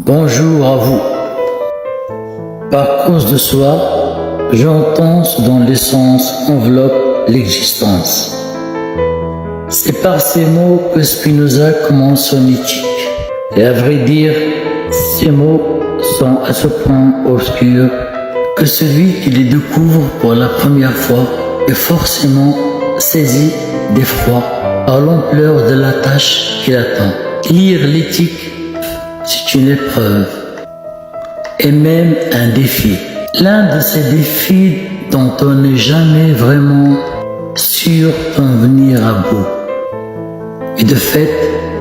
Bonjour à vous. Par cause de soi, j'entends ce dont l'essence enveloppe l'existence. C'est par ces mots que Spinoza commence son éthique. Et à vrai dire, ces mots sont à ce point obscurs que celui qui les découvre pour la première fois est forcément saisi d'effroi par l'ampleur de la tâche qui l'attend. Lire l'éthique, c'est une épreuve et même un défi. L'un de ces défis dont on n'est jamais vraiment sûr d'en venir à bout. Et de fait,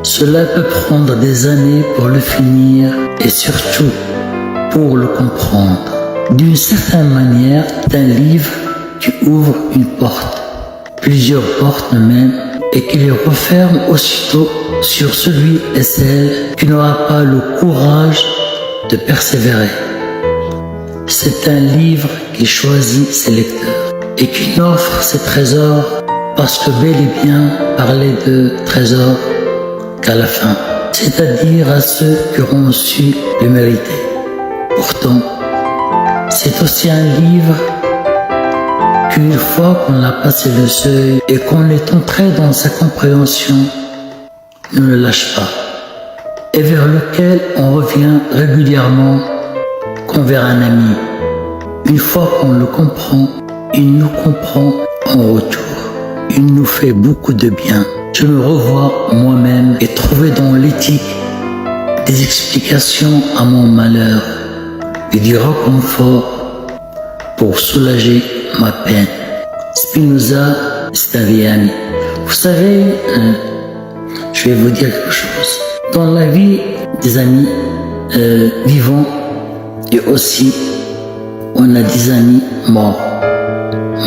cela peut prendre des années pour le finir et surtout pour le comprendre. D'une certaine manière, c'est un livre qui ouvre une porte, plusieurs portes même, et qui les referme aussitôt sur celui et celle qui n'aura pas le courage de persévérer. C'est un livre qui choisit ses lecteurs et qui n'offre ses trésors parce que bel et bien parler de trésors qu'à la fin, c'est-à-dire à ceux qui auront su le mériter. Pourtant, c'est aussi un livre qu'une fois qu'on a passé le seuil et qu'on est entré dans sa compréhension, ne le lâche pas, et vers lequel on revient régulièrement comme vers un ami. Une fois qu'on le comprend, il nous comprend en retour. Il nous fait beaucoup de bien. Je me revois moi-même et trouver dans l'éthique des explications à mon malheur et du réconfort pour soulager ma peine. Spinoza, c'est un vieil ami. Vous savez, je vais vous dire quelque chose. Dans la vie des amis vivants et aussi, on a des amis morts.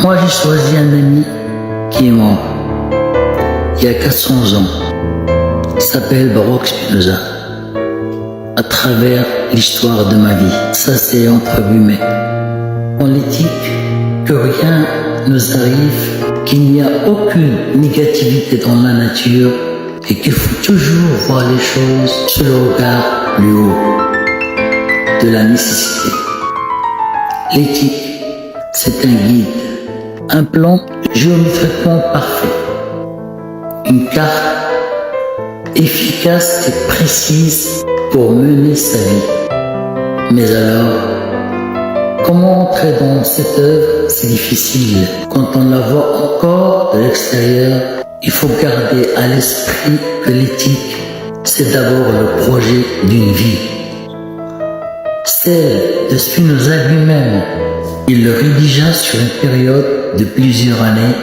Moi, j'ai choisi un ami qui est mort il y a 400 ans. Il s'appelle Baruch Spinoza. À travers l'histoire de ma vie. Ça, c'est entre guillemets. En l'éthique, que rien nous arrive, qu'il n'y a aucune négativité dans la nature et qu'il faut toujours voir les choses sous le regard plus haut de la nécessité. L'éthique, c'est un guide, un plan géométriquement parfait, une carte efficace et précise pour mener sa vie. Mais alors, comment entrer dans cette œuvre? C'est difficile. Quand on la voit encore de l'extérieur, il faut garder à l'esprit que l'éthique, c'est d'abord le projet d'une vie. Celle de Spinoza lui-même, il le rédigea sur une période de plusieurs années,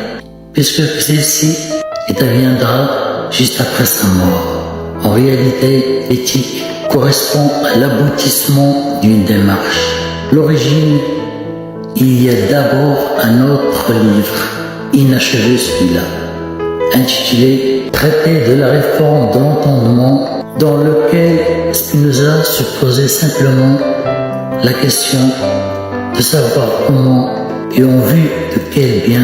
puisque celle-ci interviendra juste après sa mort. En réalité, l'éthique correspond à l'aboutissement d'une démarche. L'origine, il y a d'abord un autre livre, inachevé celui-là, intitulé Traité de la réforme de l'entendement, dans lequel Spinoza se posait simplement la question de savoir comment et en vue de quel bien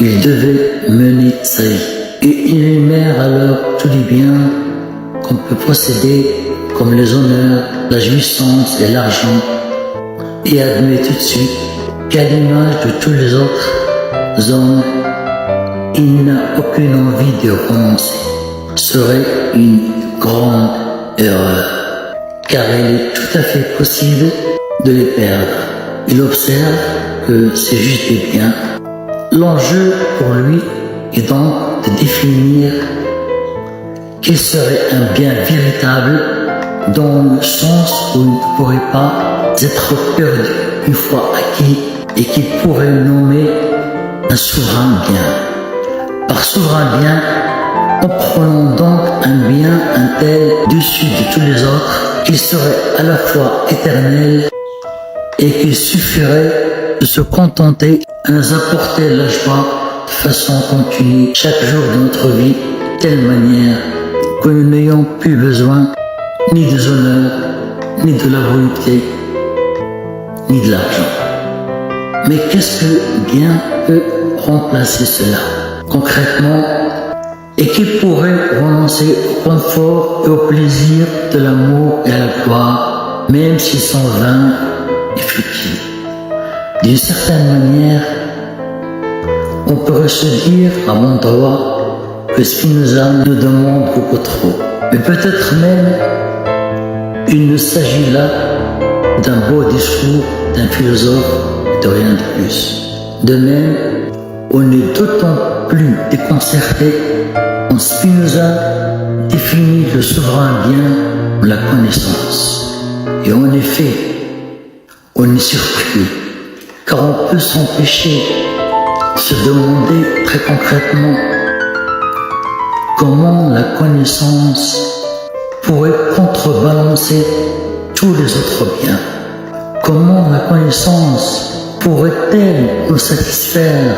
il devait mener sa vie. Et il énumère alors tous les biens qu'on peut posséder, comme les honneurs, la jouissance et l'argent, et admet tout de suite qu'à l'image de tous les autres hommes, il n'a aucune envie de renoncer. Ce serait une grande erreur, car il est tout à fait possible de les perdre. Il observe que c'est juste des biens. L'enjeu pour lui est donc de définir quel serait un bien véritable dans le sens où il ne pourrait pas être perdu une fois acquis et qu'il pourrait nommer un souverain bien. Par souverain bien, comprenons donc un bien, un tel dessus de tous les autres, qui serait à la fois éternel et qu'il suffirait de se contenter à nous apporter la joie de façon continue chaque jour de notre vie, de telle manière que nous n'ayons plus besoin ni des honneurs, ni de la volupté, ni de l'argent. Mais qu'est-ce que bien peut remplacer cela? Concrètement, et qui pourrait renoncer au confort et au plaisir de l'amour et à la gloire, même s'ils sont vains et futiles. D'une certaine manière, on pourrait se dire à bon droit que Spinoza nous demande beaucoup trop. Mais peut-être même, il ne s'agit là d'un beau discours d'un philosophe et de rien de plus. De même, on est d'autant plus déconcerté quand Spinoza définit le souverain bien, la connaissance. Et en effet, on est surpris, car on peut s'empêcher de se demander très concrètement comment la connaissance pourrait contrebalancer tous les autres biens. Comment la connaissance pourrait-elle nous satisfaire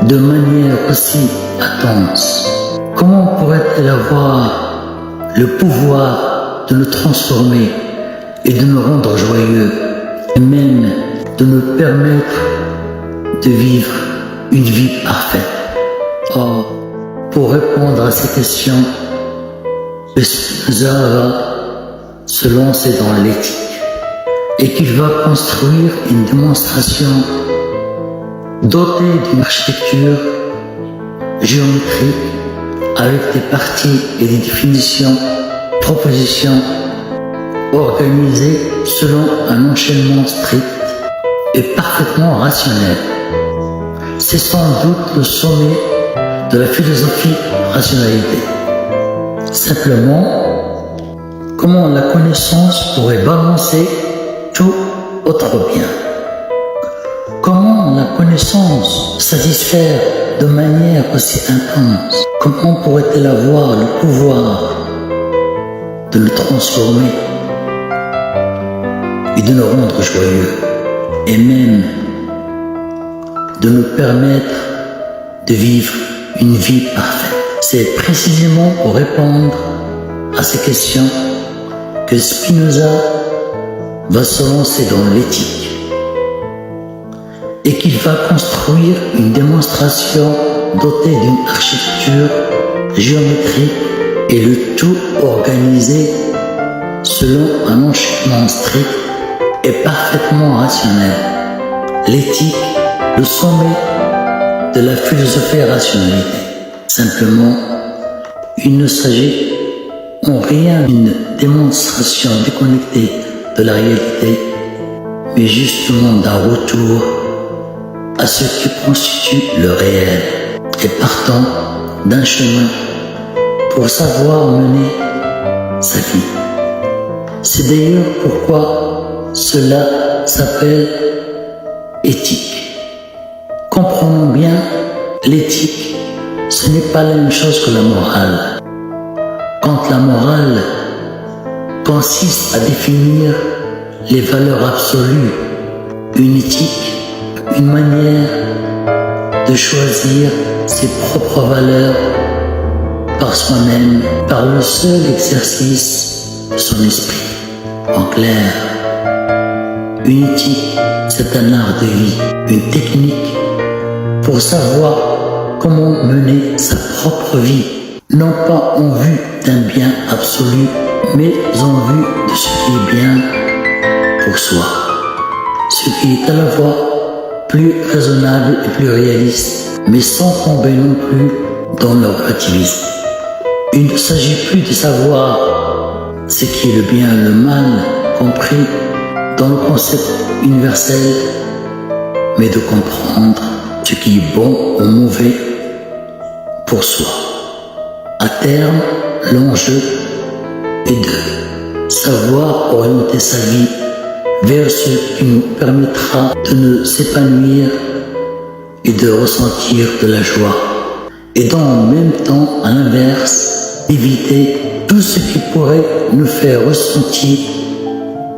de manière aussi intense? Comment pourrait-elle avoir le pouvoir de nous transformer et de nous rendre joyeux, et même de nous permettre de vivre une vie parfaite? Or, pour répondre à ces questions, Spinoza va se lancer dans l'éthique et qu'il va construire une démonstration dotée d'une architecture géométrique avec des parties et des définitions, propositions organisées selon un enchaînement strict et parfaitement rationnel. C'est sans doute le sommet de la philosophie rationalité. Simplement, comment la connaissance pourrait balancer tout autre bien? Comment la connaissance satisfaire de manière aussi intense? Comment pourrait-elle avoir le pouvoir de nous transformer et de nous rendre joyeux, et même de nous permettre de vivre une vie parfaite? C'est précisément pour répondre à ces questions que Spinoza va se lancer dans l'éthique et qu'il va construire une démonstration dotée d'une architecture géométrique et le tout organisé selon un enchaînement strict et parfaitement rationnel. L'éthique, le sommet de la philosophie rationalité. Simplement, il ne s'agit en rien d'une démonstration déconnectée de la réalité, mais justement d'un retour à ce qui constitue le réel, et partant d'un chemin pour savoir mener sa vie. C'est d'ailleurs pourquoi cela s'appelle éthique. Comprenons bien, l'éthique, ce n'est pas la même chose que la morale. Quand la morale consiste à définir les valeurs absolues, une éthique, une manière de choisir ses propres valeurs par soi-même, par le seul exercice de son esprit. En clair, une éthique, c'est un art de vie, une technique pour savoir comment mener sa propre vie, non pas en vue d'un bien absolu, mais en vue de ce qui est bien pour soi, ce qui est à la fois plus raisonnable et plus réaliste, mais sans tomber non plus dans le relativisme. Il ne s'agit plus de savoir ce qui est le bien et le mal, compris dans le concept universel, mais de comprendre ce qui est bon ou mauvais pour soi. À terme, l'enjeu est de savoir orienter sa vie vers ce qui nous permettra de nous épanouir et de ressentir de la joie. Et dans le même temps, à l'inverse, éviter tout ce qui pourrait nous faire ressentir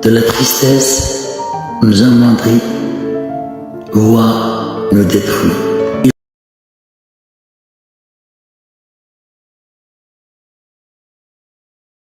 de la tristesse, nous amoindrit, voire nous détruit.